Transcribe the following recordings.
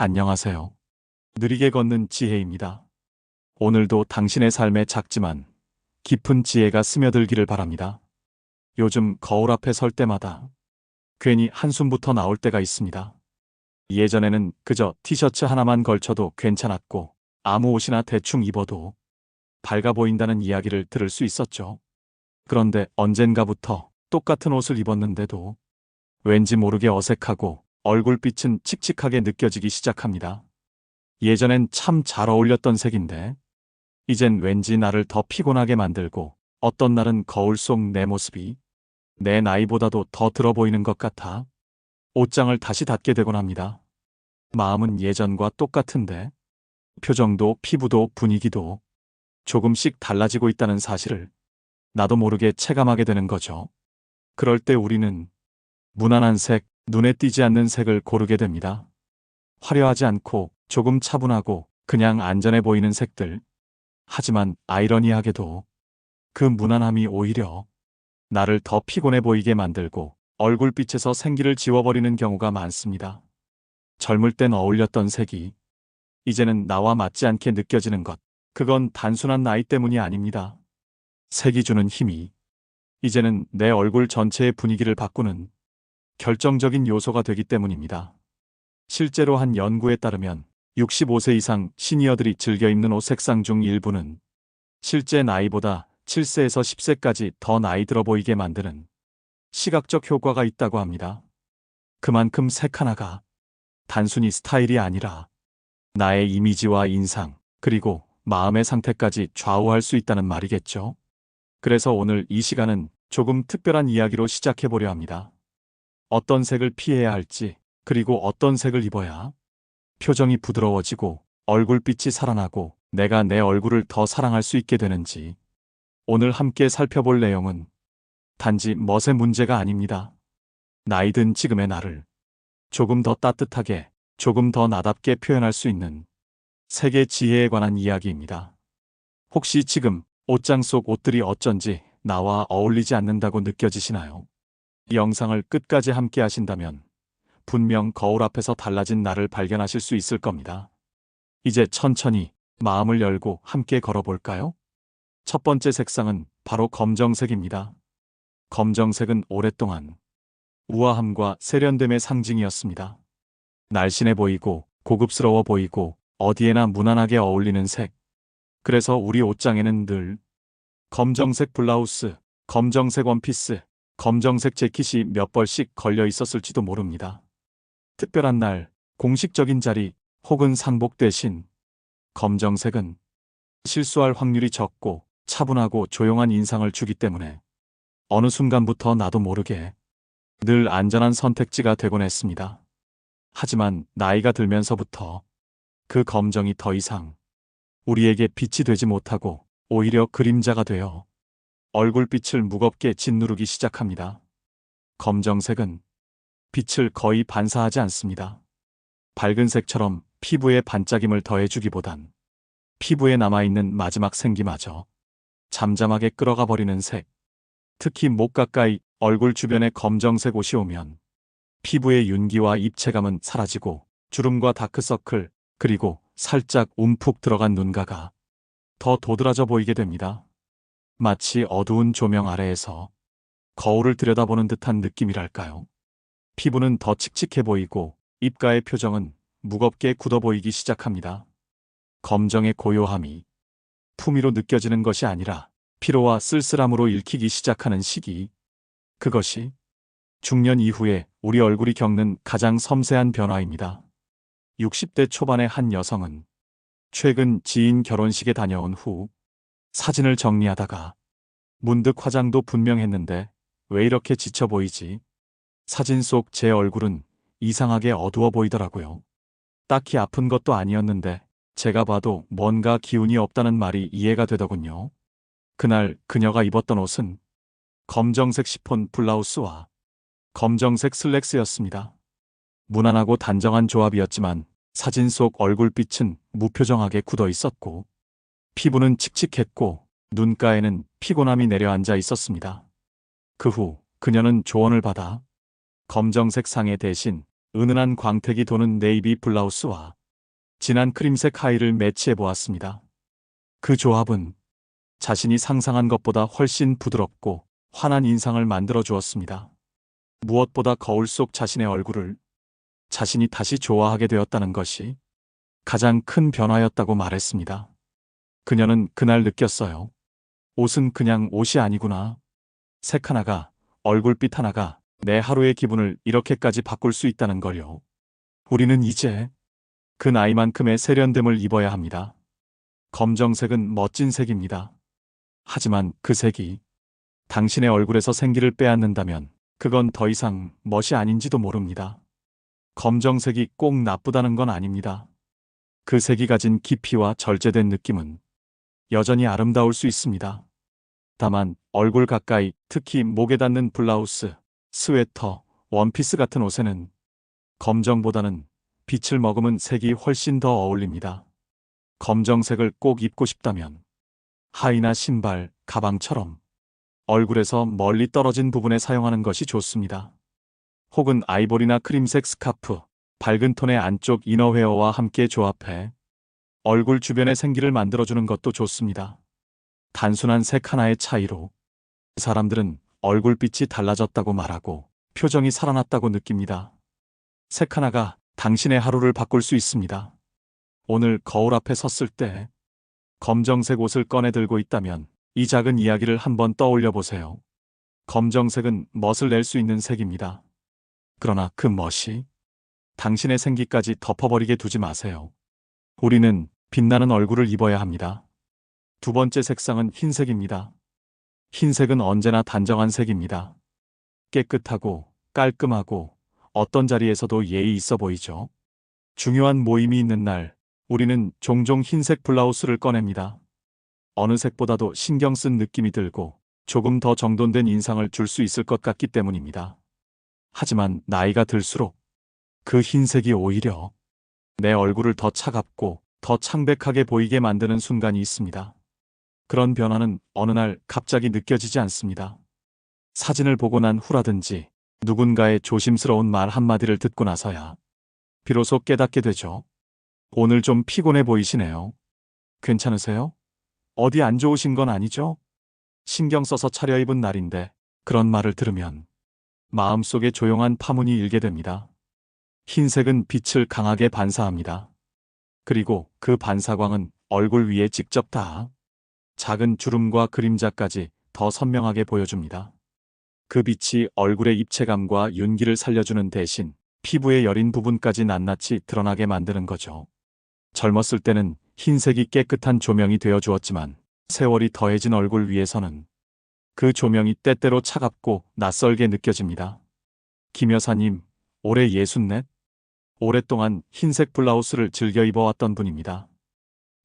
안녕하세요. 느리게 걷는 지혜입니다. 오늘도 당신의 삶에 작지만 깊은 지혜가 스며들기를 바랍니다. 요즘 거울 앞에 설 때마다 괜히 한숨부터 나올 때가 있습니다. 예전에는 그저 티셔츠 하나만 걸쳐도 괜찮았고 아무 옷이나 대충 입어도 밝아 보인다는 이야기를 들을 수 있었죠. 그런데 언젠가부터 똑같은 옷을 입었는데도 왠지 모르게 어색하고 얼굴빛은 칙칙하게 느껴지기 시작합니다. 예전엔 참 잘 어울렸던 색인데 이젠 왠지 나를 더 피곤하게 만들고 어떤 날은 거울 속 내 모습이 내 나이보다도 더 들어 보이는 것 같아 옷장을 다시 닫게 되곤 합니다. 마음은 예전과 똑같은데 표정도 피부도 분위기도 조금씩 달라지고 있다는 사실을 나도 모르게 체감하게 되는 거죠. 그럴 때 우리는 무난한 색, 눈에 띄지 않는 색을 고르게 됩니다. 화려하지 않고 조금 차분하고 그냥 안전해 보이는 색들. 하지만 아이러니하게도 그 무난함이 오히려 나를 더 피곤해 보이게 만들고 얼굴빛에서 생기를 지워버리는 경우가 많습니다. 젊을 땐 어울렸던 색이 이제는 나와 맞지 않게 느껴지는 것. 그건 단순한 나이 때문이 아닙니다. 색이 주는 힘이 이제는 내 얼굴 전체의 분위기를 바꾸는 결정적인 요소가 되기 때문입니다. 실제로 한 연구에 따르면 65세 이상 시니어들이 즐겨 입는 옷 색상 중 일부는 실제 나이보다 7세에서 10세까지 더 나이 들어 보이게 만드는 시각적 효과가 있다고 합니다. 그만큼 색 하나가 단순히 스타일이 아니라 나의 이미지와 인상, 그리고 마음의 상태까지 좌우할 수 있다는 말이겠죠. 그래서 오늘 이 시간은 조금 특별한 이야기로 시작해 보려 합니다. 어떤 색을 피해야 할지, 그리고 어떤 색을 입어야 표정이 부드러워지고 얼굴빛이 살아나고 내가 내 얼굴을 더 사랑할 수 있게 되는지. 오늘 함께 살펴볼 내용은 단지 멋의 문제가 아닙니다. 나이 든 지금의 나를 조금 더 따뜻하게, 조금 더 나답게 표현할 수 있는 색의 지혜에 관한 이야기입니다. 혹시 지금 옷장 속 옷들이 어쩐지 나와 어울리지 않는다고 느껴지시나요? 이 영상을 끝까지 함께 하신다면 분명 거울 앞에서 달라진 나를 발견하실 수 있을 겁니다. 이제 천천히 마음을 열고 함께 걸어볼까요? 첫 번째 색상은 바로 검정색입니다. 검정색은 오랫동안 우아함과 세련됨의 상징이었습니다. 날씬해 보이고 고급스러워 보이고 어디에나 무난하게 어울리는 색. 그래서 우리 옷장에는 늘 검정색 블라우스, 검정색 원피스, 검정색 재킷이 몇 벌씩 걸려 있었을지도 모릅니다. 특별한 날, 공식적인 자리 혹은 상복 대신 검정색은 실수할 확률이 적고 차분하고 조용한 인상을 주기 때문에 어느 순간부터 나도 모르게 늘 안전한 선택지가 되곤 했습니다. 하지만 나이가 들면서부터 그 검정이 더 이상 우리에게 빛이 되지 못하고 오히려 그림자가 되어 얼굴빛을 무겁게 짓누르기 시작합니다. 검정색은 빛을 거의 반사하지 않습니다. 밝은 색처럼 피부에 반짝임을 더해주기보단 피부에 남아있는 마지막 생기마저 잠잠하게 끌어가 버리는 색. 특히 목 가까이 얼굴 주변에 검정색 옷이 오면 피부의 윤기와 입체감은 사라지고 주름과 다크서클, 그리고 살짝 움푹 들어간 눈가가 더 도드라져 보이게 됩니다. 마치 어두운 조명 아래에서 거울을 들여다보는 듯한 느낌이랄까요? 피부는 더 칙칙해 보이고 입가의 표정은 무겁게 굳어 보이기 시작합니다. 검정의 고요함이 품위로 느껴지는 것이 아니라 피로와 쓸쓸함으로 읽히기 시작하는 시기. 그것이 중년 이후에 우리 얼굴이 겪는 가장 섬세한 변화입니다. 60대 초반의 한 여성은 최근 지인 결혼식에 다녀온 후 사진을 정리하다가 문득 화장도 분명했는데 왜 이렇게 지쳐 보이지? 사진 속 제 얼굴은 이상하게 어두워 보이더라고요. 딱히 아픈 것도 아니었는데 제가 봐도 뭔가 기운이 없다는 말이 이해가 되더군요. 그날 그녀가 입었던 옷은 검정색 시폰 블라우스와 검정색 슬랙스였습니다. 무난하고 단정한 조합이었지만 사진 속 얼굴빛은 무표정하게 굳어 있었고 피부는 칙칙했고 눈가에는 피곤함이 내려앉아 있었습니다. 그 후 그녀는 조언을 받아 검정색 상의 대신 은은한 광택이 도는 네이비 블라우스와 진한 크림색 하의를 매치해 보았습니다. 그 조합은 자신이 상상한 것보다 훨씬 부드럽고 환한 인상을 만들어 주었습니다. 무엇보다 거울 속 자신의 얼굴을 자신이 다시 좋아하게 되었다는 것이 가장 큰 변화였다고 말했습니다. 그녀는 그날 느꼈어요. 옷은 그냥 옷이 아니구나. 색 하나가, 얼굴빛 하나가 내 하루의 기분을 이렇게까지 바꿀 수 있다는 걸요. 우리는 이제 그 나이만큼의 세련됨을 입어야 합니다. 검정색은 멋진 색입니다. 하지만 그 색이 당신의 얼굴에서 생기를 빼앗는다면 그건 더 이상 멋이 아닌지도 모릅니다. 검정색이 꼭 나쁘다는 건 아닙니다. 그 색이 가진 깊이와 절제된 느낌은 여전히 아름다울 수 있습니다. 다만 얼굴 가까이, 특히 목에 닿는 블라우스, 스웨터, 원피스 같은 옷에는 검정보다는 빛을 머금은 색이 훨씬 더 어울립니다. 검정색을 꼭 입고 싶다면 하의나 신발, 가방처럼 얼굴에서 멀리 떨어진 부분에 사용하는 것이 좋습니다. 혹은 아이보리나 크림색 스카프, 밝은 톤의 안쪽 이너웨어와 함께 조합해 얼굴 주변에 생기를 만들어주는 것도 좋습니다. 단순한 색 하나의 차이로 사람들은 얼굴빛이 달라졌다고 말하고 표정이 살아났다고 느낍니다. 색 하나가 당신의 하루를 바꿀 수 있습니다. 오늘 거울 앞에 섰을 때 검정색 옷을 꺼내 들고 있다면 이 작은 이야기를 한번 떠올려 보세요. 검정색은 멋을 낼 수 있는 색입니다. 그러나 그 멋이 당신의 생기까지 덮어버리게 두지 마세요. 우리는 빛나는 얼굴을 입어야 합니다. 두 번째 색상은 흰색입니다. 흰색은 언제나 단정한 색입니다. 깨끗하고 깔끔하고 어떤 자리에서도 예의 있어 보이죠. 중요한 모임이 있는 날, 우리는 종종 흰색 블라우스를 꺼냅니다. 어느 색보다도 신경 쓴 느낌이 들고 조금 더 정돈된 인상을 줄 수 있을 것 같기 때문입니다. 하지만 나이가 들수록 그 흰색이 오히려 내 얼굴을 더 차갑고 더 창백하게 보이게 만드는 순간이 있습니다. 그런 변화는 어느 날 갑자기 느껴지지 않습니다. 사진을 보고 난 후라든지 누군가의 조심스러운 말 한마디를 듣고 나서야 비로소 깨닫게 되죠. 오늘 좀 피곤해 보이시네요. 괜찮으세요? 어디 안 좋으신 건 아니죠? 신경 써서 차려입은 날인데 그런 말을 들으면 마음속에 조용한 파문이 일게 됩니다. 흰색은 빛을 강하게 반사합니다. 그리고 그 반사광은 얼굴 위에 직접 닿아 작은 주름과 그림자까지 더 선명하게 보여줍니다. 그 빛이 얼굴의 입체감과 윤기를 살려주는 대신 피부의 여린 부분까지 낱낱이 드러나게 만드는 거죠. 젊었을 때는 흰색이 깨끗한 조명이 되어 주었지만 세월이 더해진 얼굴 위에서는 그 조명이 때때로 차갑고 낯설게 느껴집니다. 김 여사님, 올해 64? 오랫동안 흰색 블라우스를 즐겨 입어왔던 분입니다.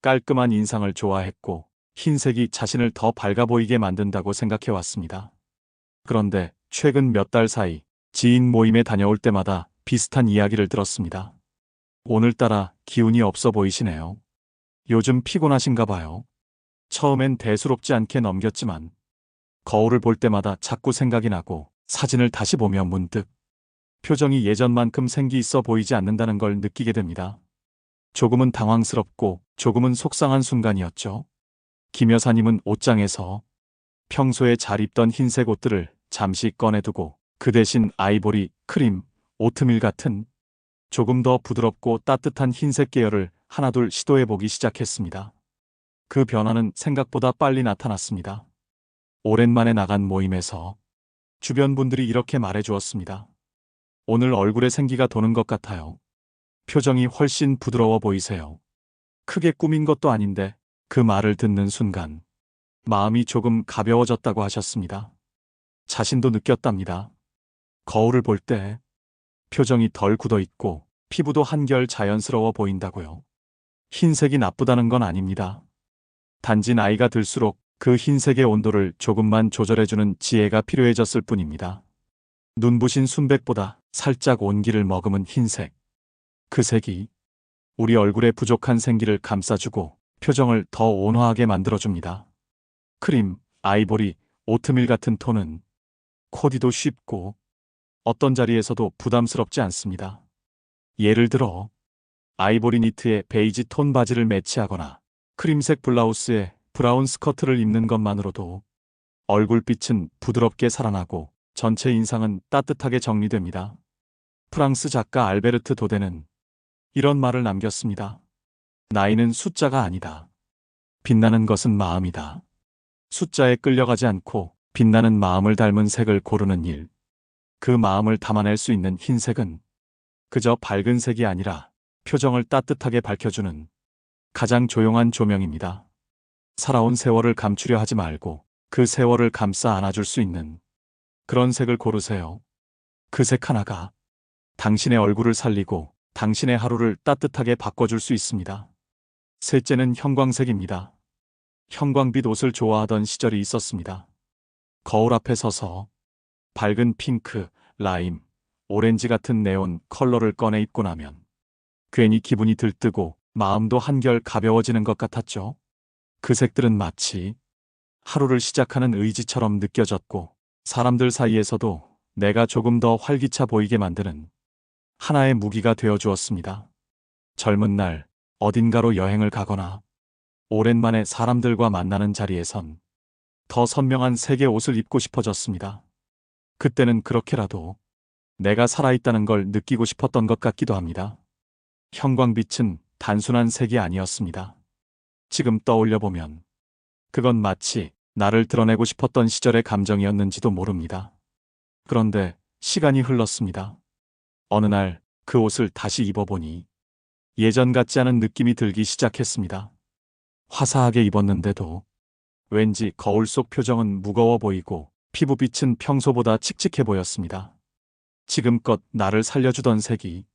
깔끔한 인상을 좋아했고 흰색이 자신을 더 밝아 보이게 만든다고 생각해왔습니다. 그런데 최근 몇 달 사이 지인 모임에 다녀올 때마다 비슷한 이야기를 들었습니다. 오늘따라 기운이 없어 보이시네요. 요즘 피곤하신가 봐요. 처음엔 대수롭지 않게 넘겼지만 거울을 볼 때마다 자꾸 생각이 나고 사진을 다시 보며 문득 표정이 예전만큼 생기 있어 보이지 않는다는 걸 느끼게 됩니다. 조금은 당황스럽고 조금은 속상한 순간이었죠. 김 여사님은 옷장에서 평소에 잘 입던 흰색 옷들을 잠시 꺼내두고 그 대신 아이보리, 크림, 오트밀 같은 조금 더 부드럽고 따뜻한 흰색 계열을 하나둘 시도해보기 시작했습니다. 그 변화는 생각보다 빨리 나타났습니다. 오랜만에 나간 모임에서 주변 분들이 이렇게 말해주었습니다. 오늘 얼굴에 생기가 도는 것 같아요. 표정이 훨씬 부드러워 보이세요. 크게 꾸민 것도 아닌데 그 말을 듣는 순간 마음이 조금 가벼워졌다고 하셨습니다. 자신도 느꼈답니다. 거울을 볼 때 표정이 덜 굳어 있고 피부도 한결 자연스러워 보인다고요. 흰색이 나쁘다는 건 아닙니다. 단지 나이가 들수록 그 흰색의 온도를 조금만 조절해주는 지혜가 필요해졌을 뿐입니다. 눈부신 순백보다 살짝 온기를 머금은 흰색. 그 색이 우리 얼굴에 부족한 생기를 감싸주고 표정을 더 온화하게 만들어줍니다. 크림, 아이보리, 오트밀 같은 톤은 코디도 쉽고 어떤 자리에서도 부담스럽지 않습니다. 예를 들어 아이보리 니트에 베이지 톤 바지를 매치하거나 크림색 블라우스에 브라운 스커트를 입는 것만으로도 얼굴빛은 부드럽게 살아나고 전체 인상은 따뜻하게 정리됩니다. 프랑스 작가 알베르트 도데는 이런 말을 남겼습니다. 나이는 숫자가 아니다. 빛나는 것은 마음이다. 숫자에 끌려가지 않고 빛나는 마음을 닮은 색을 고르는 일. 그 마음을 담아낼 수 있는 흰색은 그저 밝은 색이 아니라 표정을 따뜻하게 밝혀주는 가장 조용한 조명입니다. 살아온 세월을 감추려 하지 말고 그 세월을 감싸 안아줄 수 있는 그런 색을 고르세요. 그 색 하나가 당신의 얼굴을 살리고 당신의 하루를 따뜻하게 바꿔줄 수 있습니다. 셋째는 형광색입니다. 형광빛 옷을 좋아하던 시절이 있었습니다. 거울 앞에 서서 밝은 핑크, 라임, 오렌지 같은 네온 컬러를 꺼내 입고 나면 괜히 기분이 들뜨고 마음도 한결 가벼워지는 것 같았죠. 그 색들은 마치 하루를 시작하는 의지처럼 느껴졌고 사람들 사이에서도 내가 조금 더 활기차 보이게 만드는 하나의 무기가 되어 주었습니다. 젊은 날 어딘가로 여행을 가거나 오랜만에 사람들과 만나는 자리에선 더 선명한 색의 옷을 입고 싶어졌습니다. 그때는 그렇게라도 내가 살아있다는 걸 느끼고 싶었던 것 같기도 합니다. 형광빛은 단순한 색이 아니었습니다. 지금 떠올려 보면 그건 마치 나를 드러내고 싶었던 시절의 감정이었는지도 모릅니다. 그런데 시간이 흘렀습니다. 어느 날 그 옷을 다시 입어보니 예전 같지 않은 느낌이 들기 시작했습니다. 화사하게 입었는데도 왠지 거울 속 표정은 무거워 보이고 피부빛은 평소보다 칙칙해 보였습니다. 지금껏 나를 살려주던 색이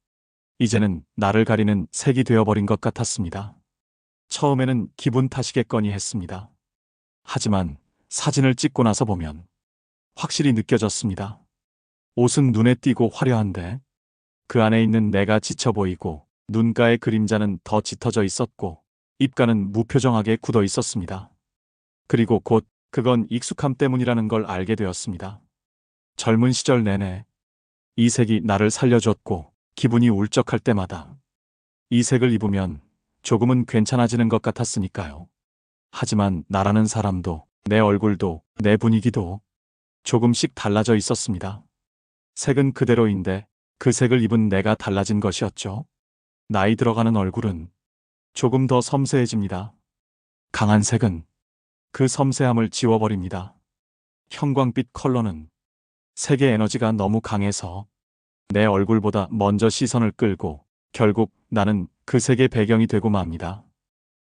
이제는 나를 가리는 색이 되어버린 것 같았습니다. 처음에는 기분 탓이겠거니 했습니다. 하지만 사진을 찍고 나서 보면 확실히 느껴졌습니다. 옷은 눈에 띄고 화려한데 그 안에 있는 내가 지쳐 보이고 눈가의 그림자는 더 짙어져 있었고 입가는 무표정하게 굳어 있었습니다. 그리고 곧 그건 익숙함 때문이라는 걸 알게 되었습니다. 젊은 시절 내내 이 색이 나를 살려줬고 기분이 울적할 때마다 이 색을 입으면 조금은 괜찮아지는 것 같았으니까요. 하지만 나라는 사람도 내 얼굴도 내 분위기도 조금씩 달라져 있었습니다. 색은 그대로인데 그 색을 입은 내가 달라진 것이었죠. 나이 들어가는 얼굴은 조금 더 섬세해집니다. 강한 색은 그 섬세함을 지워버립니다. 형광빛 컬러는 색의 에너지가 너무 강해서 내 얼굴보다 먼저 시선을 끌고 결국 나는 그 색의 배경이 되고 맙니다.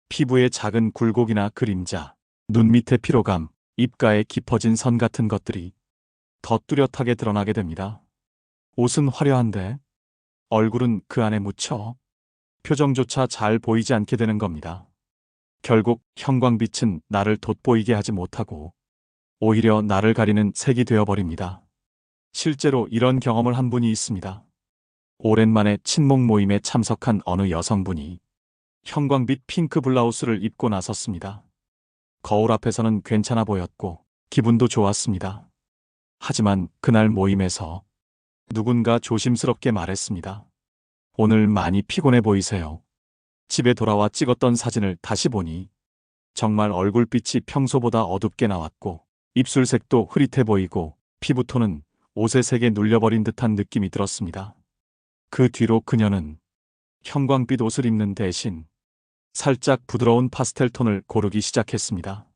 피부의 작은 굴곡이나 그림자, 눈 밑의 피로감, 입가에 깊어진 선 같은 것들이 더 뚜렷하게 드러나게 됩니다. 옷은 화려한데 얼굴은 그 안에 묻혀 표정조차 잘 보이지 않게 되는 겁니다. 결국 형광빛은 나를 돋보이게 하지 못하고 오히려 나를 가리는 색이 되어버립니다. 실제로 이런 경험을 한 분이 있습니다. 오랜만에 친목 모임에 참석한 어느 여성분이 형광빛 핑크 블라우스를 입고 나섰습니다. 거울 앞에서는 괜찮아 보였고 기분도 좋았습니다. 하지만 그날 모임에서 누군가 조심스럽게 말했습니다. 오늘 많이 피곤해 보이세요. 집에 돌아와 찍었던 사진을 다시 보니 정말 얼굴빛이 평소보다 어둡게 나왔고 입술색도 흐릿해 보이고 피부톤은 옷의 색에 눌려버린 듯한 느낌이 들었습니다. 그 뒤로 그녀는 형광빛 옷을 입는 대신 살짝 부드러운 파스텔 톤을 고르기 시작했습니다.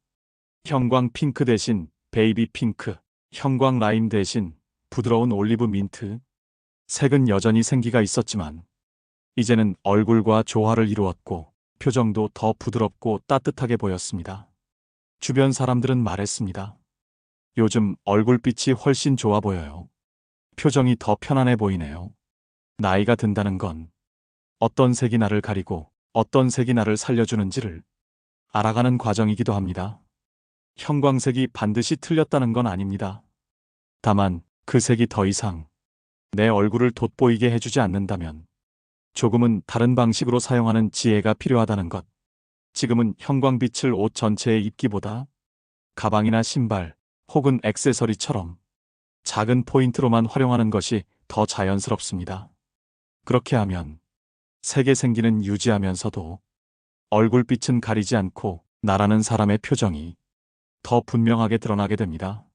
형광 핑크 대신 베이비 핑크, 형광 라임 대신 부드러운 올리브 민트. 색은 여전히 생기가 있었지만 이제는 얼굴과 조화를 이루었고 표정도 더 부드럽고 따뜻하게 보였습니다. 주변 사람들은 말했습니다. 요즘 얼굴빛이 훨씬 좋아 보여요. 표정이 더 편안해 보이네요. 나이가 든다는 건 어떤 색이 나를 가리고 어떤 색이 나를 살려주는지를 알아가는 과정이기도 합니다. 형광색이 반드시 틀렸다는 건 아닙니다. 다만 그 색이 더 이상 내 얼굴을 돋보이게 해주지 않는다면 조금은 다른 방식으로 사용하는 지혜가 필요하다는 것. 지금은 형광빛을 옷 전체에 입기보다 가방이나 신발 혹은 액세서리처럼 작은 포인트로만 활용하는 것이 더 자연스럽습니다. 그렇게 하면 색의 생기는 유지하면서도 얼굴빛은 가리지 않고 나라는 사람의 표정이 더 분명하게 드러나게 됩니다.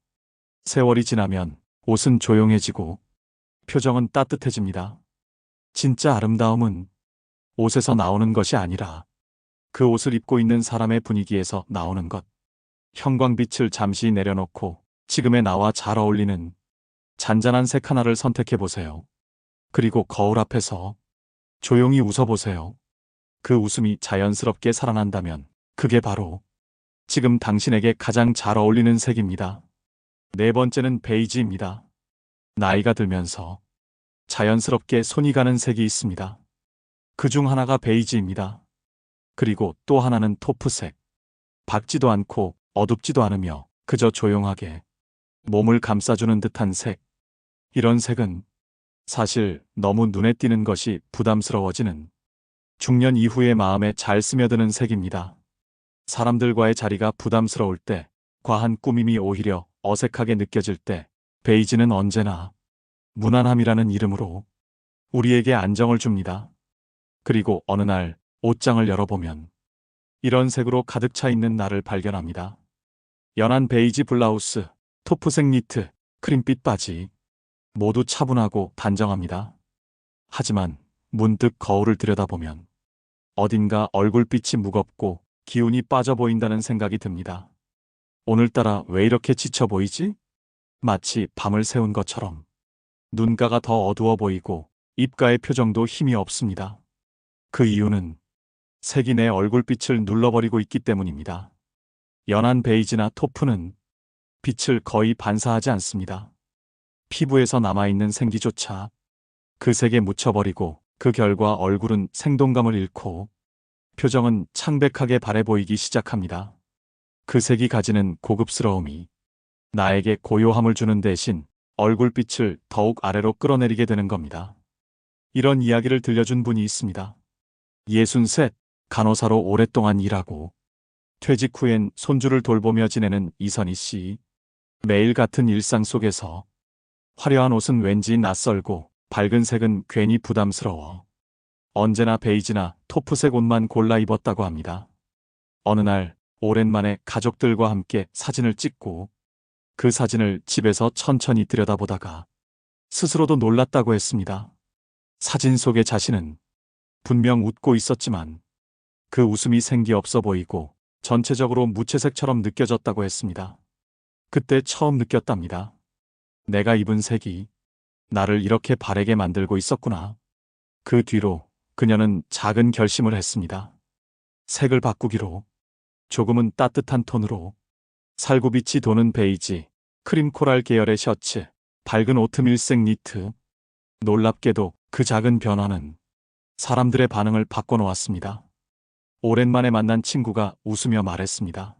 세월이 지나면 옷은 조용해지고 표정은 따뜻해집니다. 진짜 아름다움은 옷에서 나오는 것이 아니라 그 옷을 입고 있는 사람의 분위기에서 나오는 것. 형광빛을 잠시 내려놓고 지금의 나와 잘 어울리는 잔잔한 색 하나를 선택해 보세요. 그리고 거울 앞에서 조용히 웃어보세요. 그 웃음이 자연스럽게 살아난다면 그게 바로 지금 당신에게 가장 잘 어울리는 색입니다. 네 번째는 베이지입니다. 나이가 들면서 자연스럽게 손이 가는 색이 있습니다. 그 중 하나가 베이지입니다. 그리고 또 하나는 토프색. 밝지도 않고 어둡지도 않으며 그저 조용하게 몸을 감싸주는 듯한 색. 이런 색은 사실 너무 눈에 띄는 것이 부담스러워지는 중년 이후의 마음에 잘 스며드는 색입니다. 사람들과의 자리가 부담스러울 때, 과한 꾸밈이 오히려 어색하게 느껴질 때, 베이지는 언제나 무난함이라는 이름으로 우리에게 안정을 줍니다. 그리고 어느 날 옷장을 열어보면 이런 색으로 가득 차 있는 나를 발견합니다. 연한 베이지 블라우스, 토프색 니트, 크림빛 바지. 모두 차분하고 단정합니다. 하지만 문득 거울을 들여다보면 어딘가 얼굴빛이 무겁고 기운이 빠져 보인다는 생각이 듭니다. 오늘따라 왜 이렇게 지쳐 보이지? 마치 밤을 새운 것처럼. 눈가가 더 어두워 보이고 입가의 표정도 힘이 없습니다. 그 이유는 색이 내 얼굴빛을 눌러버리고 있기 때문입니다. 연한 베이지나 토프는 빛을 거의 반사하지 않습니다. 피부에서 남아있는 생기조차 그 색에 묻혀버리고 그 결과 얼굴은 생동감을 잃고 표정은 창백하게 바래 보이기 시작합니다. 그 색이 가지는 고급스러움이 나에게 고요함을 주는 대신 얼굴빛을 더욱 아래로 끌어내리게 되는 겁니다. 이런 이야기를 들려준 분이 있습니다. 63, 간호사로 오랫동안 일하고 퇴직 후엔 손주를 돌보며 지내는 이선희 씨. 매일 같은 일상 속에서 화려한 옷은 왠지 낯설고 밝은 색은 괜히 부담스러워 언제나 베이지나 토프색 옷만 골라 입었다고 합니다. 어느 날 오랜만에 가족들과 함께 사진을 찍고 그 사진을 집에서 천천히 들여다보다가 스스로도 놀랐다고 했습니다. 사진 속의 자신은 분명 웃고 있었지만 그 웃음이 생기 없어 보이고 전체적으로 무채색처럼 느껴졌다고 했습니다. 그때 처음 느꼈답니다. 내가 입은 색이 나를 이렇게 바래게 만들고 있었구나. 그 뒤로 그녀는 작은 결심을 했습니다. 색을 바꾸기로. 조금은 따뜻한 톤으로. 살구빛이 도는 베이지, 크림 코랄 계열의 셔츠, 밝은 오트밀색 니트. 놀랍게도 그 작은 변화는 사람들의 반응을 바꿔놓았습니다. 오랜만에 만난 친구가 웃으며 말했습니다.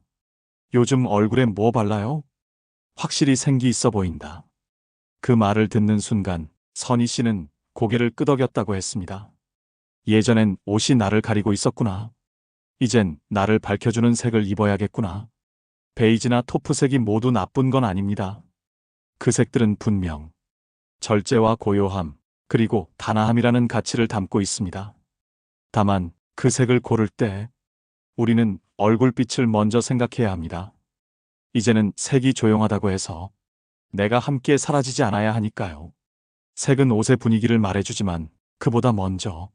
요즘 얼굴에 뭐 발라요? 확실히 생기 있어 보인다. 그 말을 듣는 순간 선희 씨는 고개를 끄덕였다고 했습니다. 예전엔 옷이 나를 가리고 있었구나. 이젠 나를 밝혀주는 색을 입어야겠구나. 베이지나 토프색이 모두 나쁜 건 아닙니다. 그 색들은 분명 절제와 고요함, 그리고 단아함이라는 가치를 담고 있습니다. 다만 그 색을 고를 때 우리는 얼굴빛을 먼저 생각해야 합니다. 이제는 색이 조용하다고 해서 내가 함께 사라지지 않아야 하니까요. 색은 옷의 분위기를 말해주지만 그보다 먼저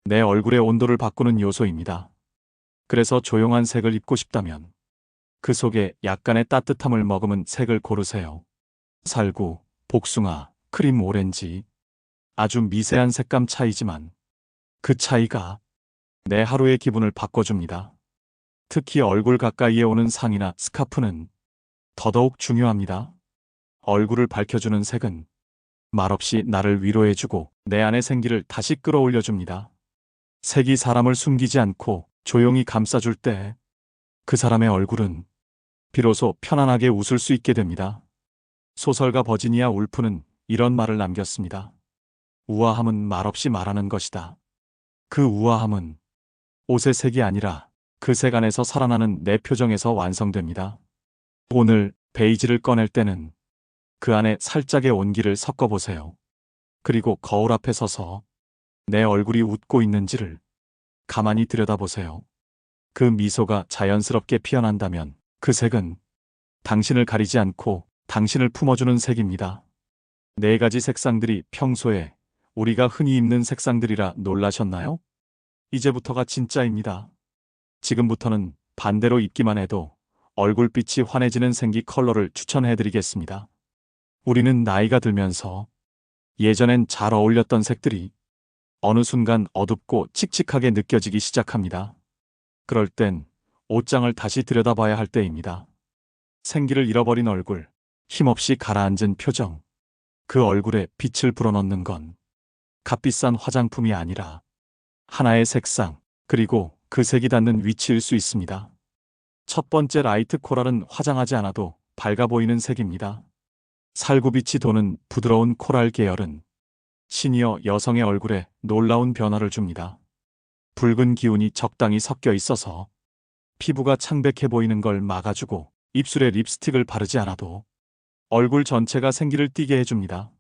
내 얼굴의 온도를 바꾸는 요소입니다. 그래서 조용한 색을 입고 싶다면 그 속에 약간의 따뜻함을 머금은 색을 고르세요. 살구, 복숭아, 크림 오렌지. 아주 미세한 색감 차이지만 그 차이가 내 하루의 기분을 바꿔줍니다. 특히 얼굴 가까이에 오는 상의나 스카프는 더더욱 중요합니다. 얼굴을 밝혀주는 색은 말없이 나를 위로해주고 내 안의 생기를 다시 끌어올려줍니다. 색이 사람을 숨기지 않고 조용히 감싸줄 때 그 사람의 얼굴은 비로소 편안하게 웃을 수 있게 됩니다. 소설가 버지니아 울프는 이런 말을 남겼습니다. 우아함은 말없이 말하는 것이다. 그 우아함은 옷의 색이 아니라 그 색 안에서 살아나는 내 표정에서 완성됩니다. 오늘 베이지를 꺼낼 때는 그 안에 살짝의 온기를 섞어보세요. 그리고 거울 앞에 서서 내 얼굴이 웃고 있는지를 가만히 들여다보세요. 그 미소가 자연스럽게 피어난다면 그 색은 당신을 가리지 않고 당신을 품어주는 색입니다. 네 가지 색상들이 평소에 우리가 흔히 입는 색상들이라 놀라셨나요? 이제부터가 진짜입니다. 지금부터는 반대로 입기만 해도 얼굴빛이 환해지는 생기 컬러를 추천해드리겠습니다. 우리는 나이가 들면서 예전엔 잘 어울렸던 색들이 어느 순간 어둡고 칙칙하게 느껴지기 시작합니다. 그럴 땐 옷장을 다시 들여다봐야 할 때입니다. 생기를 잃어버린 얼굴, 힘없이 가라앉은 표정, 그 얼굴에 빛을 불어넣는 건 값비싼 화장품이 아니라 하나의 색상, 그리고 그 색이 닿는 위치일 수 있습니다. 첫 번째 라이트 코랄은 화장하지 않아도 밝아 보이는 색입니다. 살구빛이 도는 부드러운 코랄 계열은 시니어 여성의 얼굴에 놀라운 변화를 줍니다. 붉은 기운이 적당히 섞여 있어서 피부가 창백해 보이는 걸 막아주고 입술에 립스틱을 바르지 않아도 얼굴 전체가 생기를 띠게 해줍니다.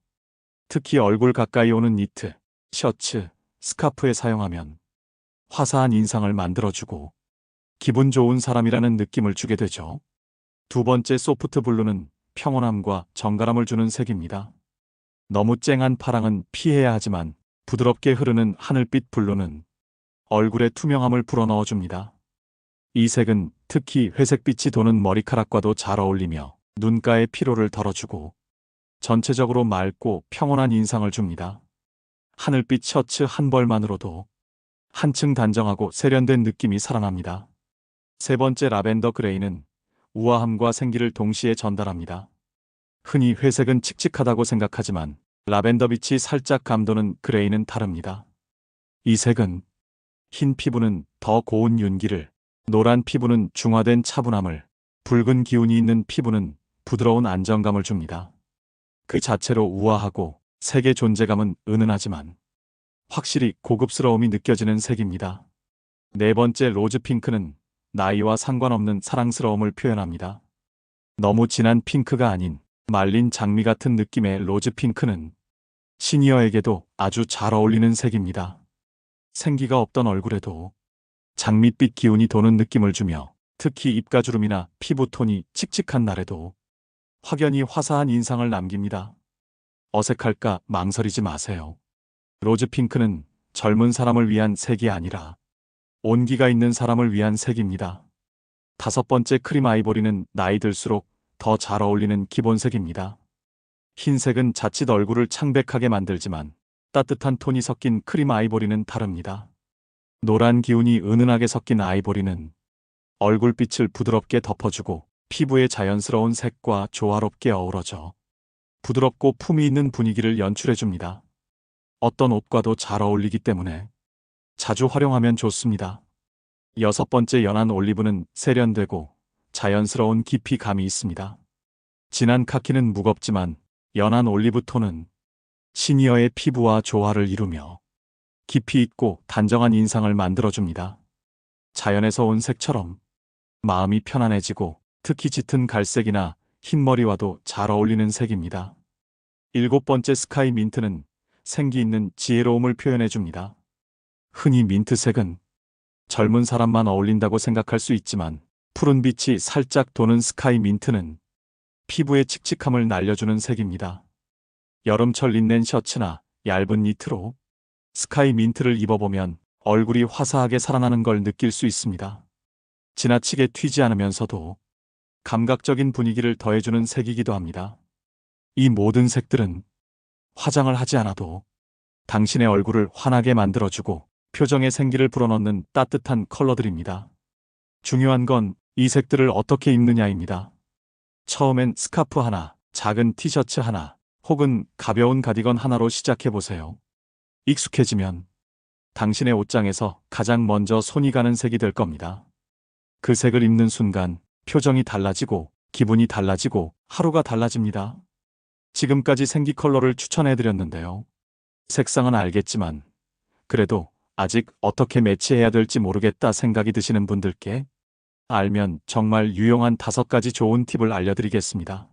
특히 얼굴 가까이 오는 니트, 셔츠, 스카프에 사용하면 화사한 인상을 만들어주고 기분 좋은 사람이라는 느낌을 주게 되죠. 두 번째 소프트 블루는 평온함과 정갈함을 주는 색입니다. 너무 쨍한 파랑은 피해야 하지만 부드럽게 흐르는 하늘빛 블루는 얼굴에 투명함을 불어넣어줍니다. 이 색은 특히 회색빛이 도는 머리카락과도 잘 어울리며 눈가의 피로를 덜어주고 전체적으로 맑고 평온한 인상을 줍니다. 하늘빛 셔츠 한 벌만으로도 한층 단정하고 세련된 느낌이 살아납니다. 세 번째 라벤더 그레이는 우아함과 생기를 동시에 전달합니다. 흔히 회색은 칙칙하다고 생각하지만 라벤더 빛이 살짝 감도는 그레이는 다릅니다. 이 색은 흰 피부는 더 고운 윤기를, 노란 피부는 중화된 차분함을, 붉은 기운이 있는 피부는 부드러운 안정감을 줍니다. 그 자체로 우아하고 색의 존재감은 은은하지만 확실히 고급스러움이 느껴지는 색입니다. 네 번째 로즈 핑크는 나이와 상관없는 사랑스러움을 표현합니다. 너무 진한 핑크가 아닌 말린 장미 같은 느낌의 로즈 핑크는 시니어에게도 아주 잘 어울리는 색입니다. 생기가 없던 얼굴에도 장밋빛 기운이 도는 느낌을 주며 특히 입가주름이나 피부톤이 칙칙한 날에도 확연히 화사한 인상을 남깁니다. 어색할까 망설이지 마세요. 로즈 핑크는 젊은 사람을 위한 색이 아니라 온기가 있는 사람을 위한 색입니다. 다섯 번째 크림 아이보리는 나이 들수록 더 잘 어울리는 기본색입니다. 흰색은 자칫 얼굴을 창백하게 만들지만 따뜻한 톤이 섞인 크림 아이보리는 다릅니다. 노란 기운이 은은하게 섞인 아이보리는 얼굴빛을 부드럽게 덮어주고 피부의 자연스러운 색과 조화롭게 어우러져 부드럽고 품위 있는 분위기를 연출해줍니다. 어떤 옷과도 잘 어울리기 때문에 자주 활용하면 좋습니다. 여섯 번째 연한 올리브는 세련되고 자연스러운 깊이감이 있습니다. 진한 카키는 무겁지만 연한 올리브 톤은 시니어의 피부와 조화를 이루며 깊이 있고 단정한 인상을 만들어줍니다. 자연에서 온 색처럼 마음이 편안해지고 특히 짙은 갈색이나 흰머리와도 잘 어울리는 색입니다. 일곱 번째 스카이 민트는 생기 있는 지혜로움을 표현해줍니다. 흔히 민트색은 젊은 사람만 어울린다고 생각할 수 있지만 푸른 빛이 살짝 도는 스카이 민트는 피부의 칙칙함을 날려주는 색입니다. 여름철 린넨 셔츠나 얇은 니트로 스카이 민트를 입어보면 얼굴이 화사하게 살아나는 걸 느낄 수 있습니다. 지나치게 튀지 않으면서도 감각적인 분위기를 더해주는 색이기도 합니다. 이 모든 색들은 화장을 하지 않아도 당신의 얼굴을 환하게 만들어주고 표정에 생기를 불어넣는 따뜻한 컬러들입니다. 중요한 건 이 색들을 어떻게 입느냐입니다. 처음엔 스카프 하나, 작은 티셔츠 하나, 혹은 가벼운 가디건 하나로 시작해보세요. 익숙해지면 당신의 옷장에서 가장 먼저 손이 가는 색이 될 겁니다. 그 색을 입는 순간 표정이 달라지고 기분이 달라지고 하루가 달라집니다. 지금까지 생기 컬러를 추천해드렸는데요. 색상은 알겠지만 그래도 아직 어떻게 매치해야 될지 모르겠다 생각이 드시는 분들께 알면 정말 유용한 5가지 좋은 팁을 알려드리겠습니다.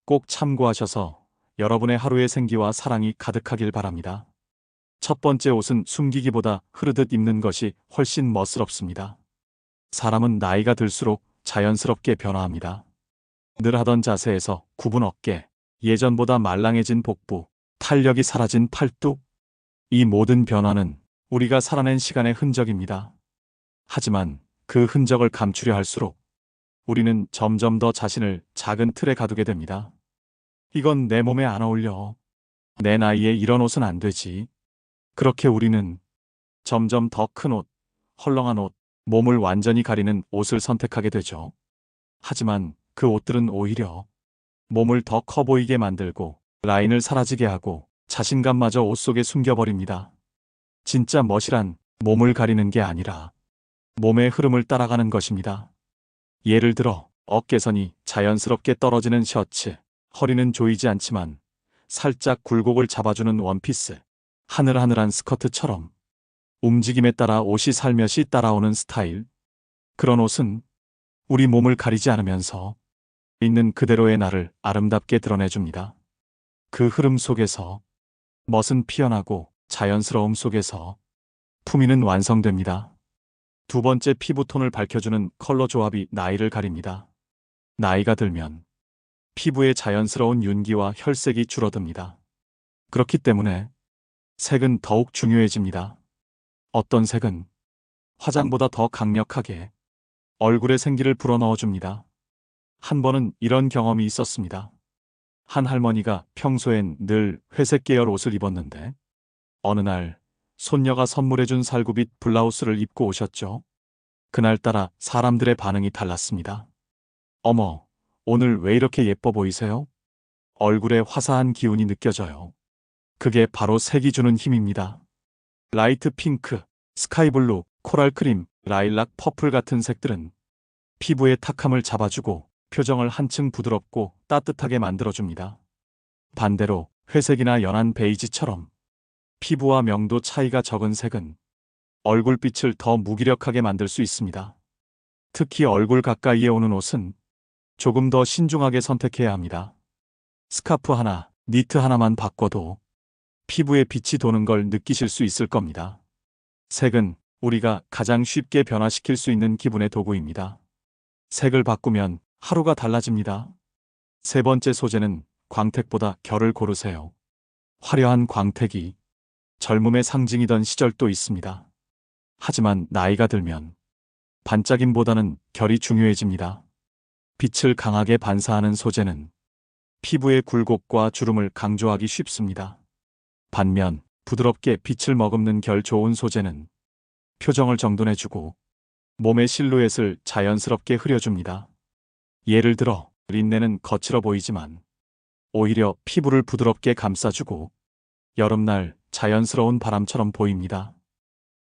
꼭 참고하셔서 여러분의 하루의 생기와 사랑이 가득하길 바랍니다. 첫 번째 옷은 숨기기보다 흐르듯 입는 것이 훨씬 멋스럽습니다. 사람은 나이가 들수록 자연스럽게 변화합니다. 늘 하던 자세에서 굽은 어깨, 예전보다 말랑해진 복부, 탄력이 사라진 팔뚝. 이 모든 변화는 우리가 살아낸 시간의 흔적입니다. 하지만 그 흔적을 감추려 할수록 우리는 점점 더 자신을 작은 틀에 가두게 됩니다. 이건 내 몸에 안 어울려. 내 나이에 이런 옷은 안 되지. 그렇게 우리는 점점 더 큰 옷, 헐렁한 옷, 몸을 완전히 가리는 옷을 선택하게 되죠. 하지만 그 옷들은 오히려 몸을 더 커 보이게 만들고 라인을 사라지게 하고 자신감마저 옷 속에 숨겨버립니다. 진짜 멋이란 몸을 가리는 게 아니라 몸의 흐름을 따라가는 것입니다. 예를 들어 어깨선이 자연스럽게 떨어지는 셔츠, 허리는 조이지 않지만 살짝 굴곡을 잡아주는 원피스, 하늘하늘한 스커트처럼 움직임에 따라 옷이 살며시 따라오는 스타일. 그런 옷은 우리 몸을 가리지 않으면서 있는 그대로의 나를 아름답게 드러내줍니다. 그 흐름 속에서 멋은 피어나고 자연스러움 속에서 품위는 완성됩니다. 두 번째, 피부톤을 밝혀주는 컬러 조합이 나이를 가립니다. 나이가 들면 피부의 자연스러운 윤기와 혈색이 줄어듭니다. 그렇기 때문에 색은 더욱 중요해집니다. 어떤 색은 화장보다 더 강력하게 얼굴에 생기를 불어넣어줍니다. 한 번은 이런 경험이 있었습니다. 한 할머니가 평소엔 늘 회색 계열 옷을 입었는데 어느 날 손녀가 선물해준 살구빛 블라우스를 입고 오셨죠. 그날따라 사람들의 반응이 달랐습니다. 어머, 오늘 왜 이렇게 예뻐 보이세요? 얼굴에 화사한 기운이 느껴져요. 그게 바로 색이 주는 힘입니다. 라이트 핑크, 스카이블루, 코랄크림, 라일락, 퍼플 같은 색들은 피부의 탁함을 잡아주고 표정을 한층 부드럽고 따뜻하게 만들어줍니다. 반대로 회색이나 연한 베이지처럼 피부와 명도 차이가 적은 색은 얼굴빛을 더 무기력하게 만들 수 있습니다. 특히 얼굴 가까이에 오는 옷은 조금 더 신중하게 선택해야 합니다. 스카프 하나, 니트 하나만 바꿔도 피부에 빛이 도는 걸 느끼실 수 있을 겁니다. 색은 우리가 가장 쉽게 변화시킬 수 있는 기분의 도구입니다. 색을 바꾸면 하루가 달라집니다. 세 번째, 소재는 광택보다 결을 고르세요. 화려한 광택이 젊음의 상징이던 시절도 있습니다. 하지만 나이가 들면 반짝임보다는 결이 중요해집니다. 빛을 강하게 반사하는 소재는 피부의 굴곡과 주름을 강조하기 쉽습니다. 반면 부드럽게 빛을 머금는 결 좋은 소재는 표정을 정돈해주고 몸의 실루엣을 자연스럽게 흐려줍니다. 예를 들어 린넨은 거칠어 보이지만 오히려 피부를 부드럽게 감싸주고 여름날 자연스러운 바람처럼 보입니다.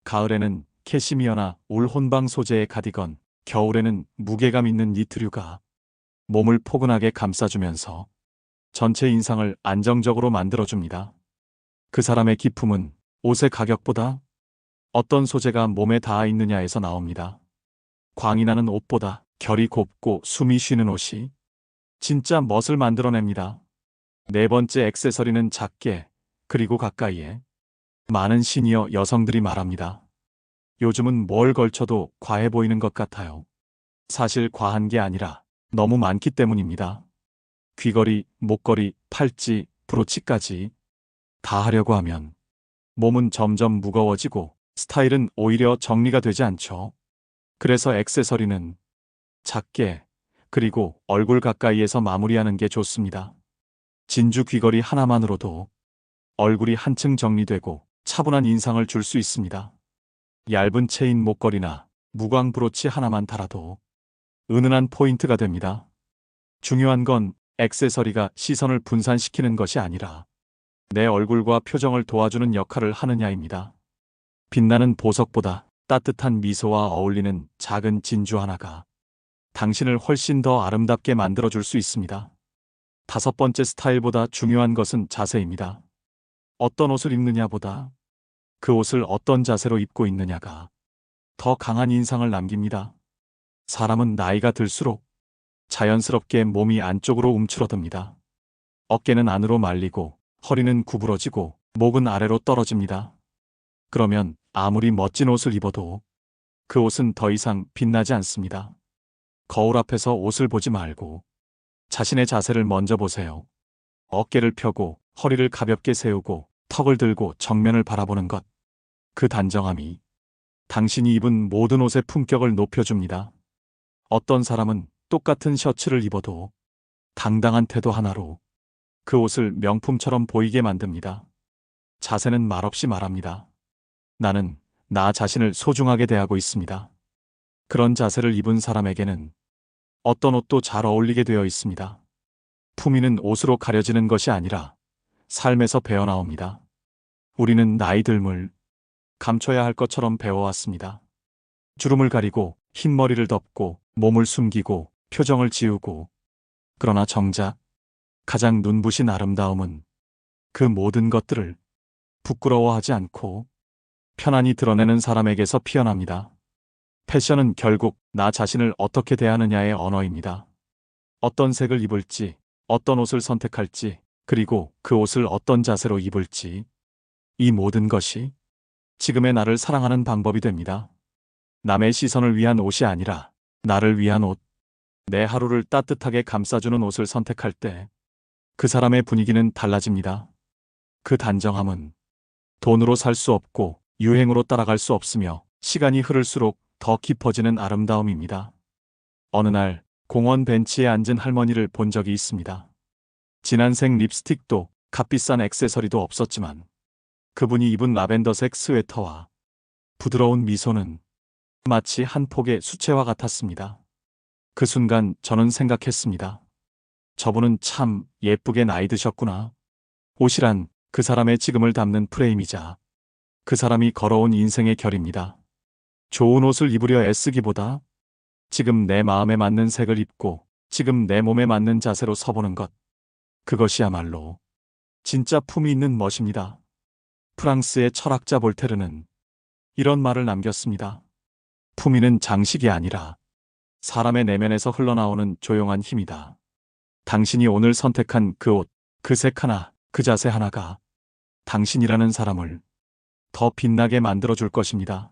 가을에는 캐시미어나 울 혼방 소재의 가디건, 겨울에는 무게감 있는 니트류가 몸을 포근하게 감싸주면서 전체 인상을 안정적으로 만들어줍니다. 그 사람의 기품은 옷의 가격보다 어떤 소재가 몸에 닿아 있느냐에서 나옵니다. 광이 나는 옷보다 결이 곱고 숨이 쉬는 옷이 진짜 멋을 만들어냅니다. 네 번째, 액세서리는 작게 그리고 가까이에. 많은 시니어 여성들이 말합니다. 요즘은 뭘 걸쳐도 과해 보이는 것 같아요. 사실 과한 게 아니라 너무 많기 때문입니다. 귀걸이, 목걸이, 팔찌, 브로치까지 다 하려고 하면 몸은 점점 무거워지고 스타일은 오히려 정리가 되지 않죠. 그래서 액세서리는 작게 그리고 얼굴 가까이에서 마무리하는 게 좋습니다. 진주 귀걸이 하나만으로도 얼굴이 한층 정리되고 차분한 인상을 줄 수 있습니다. 얇은 체인 목걸이나 무광 브로치 하나만 달아도 은은한 포인트가 됩니다. 중요한 건 액세서리가 시선을 분산시키는 것이 아니라 내 얼굴과 표정을 도와주는 역할을 하느냐입니다. 빛나는 보석보다 따뜻한 미소와 어울리는 작은 진주 하나가 당신을 훨씬 더 아름답게 만들어줄 수 있습니다. 다섯 번째, 스타일보다 중요한 것은 자세입니다. 어떤 옷을 입느냐보다 그 옷을 어떤 자세로 입고 있느냐가 더 강한 인상을 남깁니다. 사람은 나이가 들수록 자연스럽게 몸이 안쪽으로 움츠러듭니다. 어깨는 안으로 말리고 허리는 구부러지고 목은 아래로 떨어집니다. 그러면 아무리 멋진 옷을 입어도 그 옷은 더 이상 빛나지 않습니다. 거울 앞에서 옷을 보지 말고 자신의 자세를 먼저 보세요. 어깨를 펴고 허리를 가볍게 세우고 턱을 들고 정면을 바라보는 것. 그 단정함이 당신이 입은 모든 옷의 품격을 높여줍니다. 어떤 사람은 똑같은 셔츠를 입어도 당당한 태도 하나로 그 옷을 명품처럼 보이게 만듭니다. 자세는 말없이 말합니다. 나는 나 자신을 소중하게 대하고 있습니다. 그런 자세를 입은 사람에게는 어떤 옷도 잘 어울리게 되어 있습니다. 품위는 옷으로 가려지는 것이 아니라 삶에서 배어나옵니다. 우리는 나이 들물 감춰야 할 것처럼 배워왔습니다. 주름을 가리고 흰머리를 덮고 몸을 숨기고 표정을 지우고, 그러나 정작 가장 눈부신 아름다움은 그 모든 것들을 부끄러워하지 않고 편안히 드러내는 사람에게서 피어납니다. 패션은 결국 나 자신을 어떻게 대하느냐의 언어입니다. 어떤 색을 입을지, 어떤 옷을 선택할지, 그리고 그 옷을 어떤 자세로 입을지, 이 모든 것이 지금의 나를 사랑하는 방법이 됩니다. 남의 시선을 위한 옷이 아니라 나를 위한 옷. 내 하루를 따뜻하게 감싸주는 옷을 선택할 때 그 사람의 분위기는 달라집니다. 그 단정함은 돈으로 살 수 없고 유행으로 따라갈 수 없으며 시간이 흐를수록 더 깊어지는 아름다움입니다. 어느 날 공원 벤치에 앉은 할머니를 본 적이 있습니다. 진한 색 립스틱도 값비싼 액세서리도 없었지만 그분이 입은 라벤더색 스웨터와 부드러운 미소는 마치 한 폭의 수채화 같았습니다. 그 순간 저는 생각했습니다. 저분은 참 예쁘게 나이 드셨구나. 옷이란 그 사람의 지금을 담는 프레임이자 그 사람이 걸어온 인생의 결입니다. 좋은 옷을 입으려 애쓰기보다 지금 내 마음에 맞는 색을 입고 지금 내 몸에 맞는 자세로 서보는 것. 그것이야말로 진짜 품위 있는 멋입니다. 프랑스의 철학자 볼테르는 이런 말을 남겼습니다. 품위는 장식이 아니라 사람의 내면에서 흘러나오는 조용한 힘이다. 당신이 오늘 선택한 그 옷, 그 색 하나, 그 자세 하나가 당신이라는 사람을 더 빛나게 만들어줄 것입니다.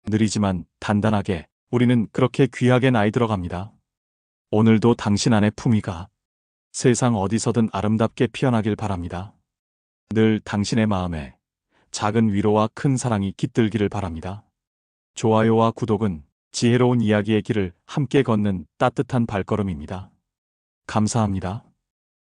느리지만 단단하게 우리는 그렇게 귀하게 나이 들어갑니다. 오늘도 당신 안의 품위가 세상 어디서든 아름답게 피어나길 바랍니다. 늘 당신의 마음에 작은 위로와 큰 사랑이 깃들기를 바랍니다. 좋아요와 구독은 지혜로운 이야기의 길을 함께 걷는 따뜻한 발걸음입니다. 감사합니다.